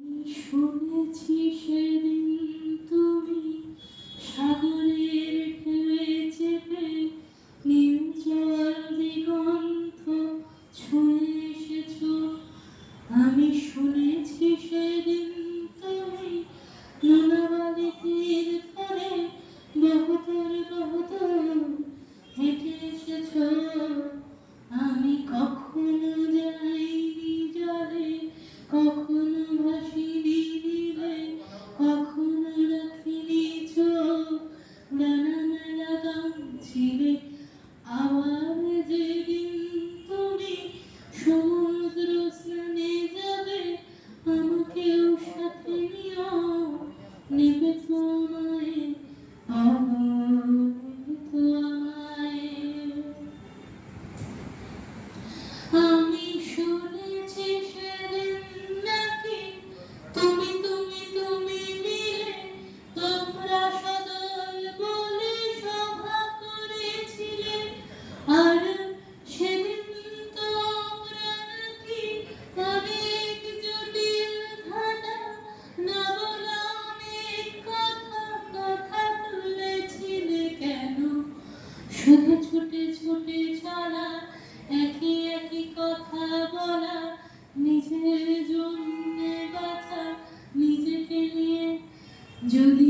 শুনেছি সেদিন তুমি সাগরের ঢেউয়ে চেপে নীল জল দিগন্ত ছুঁয়ে এসেছো। আমি শুনেছি সেদিন তুমি নোনাবালি তীর ধরে বহুদূর বহুদূর হেঁটে এসেছো। আমি কখনো যাইনি জলে, কখনো ভাসিনি নীলে, কখনো রাখিনি চোখ ডানা মেলা গান ছিলে। আবার যেদিন তুমি সমুদ্র স্নানে যাবে, আমাকেও সাথে নিও, নেবে তো আমায়, নেবে তো আমায়। আমি শুনেছি সেদিন নাকি তুমি তুমি তুমি মিলে তোমরা সদল বলে সভা করেছিলে। আর সেদিন তোমরা নাকি অনেক জটিল ধাঁধা, না বলা অনেক কথা তুলেছিলে। কেন শুধু ছুটে ছুটে চলা, একই একই কথা বলা, নিজের জন্যে বাঁচা, নিজেকে নিয়ে যদি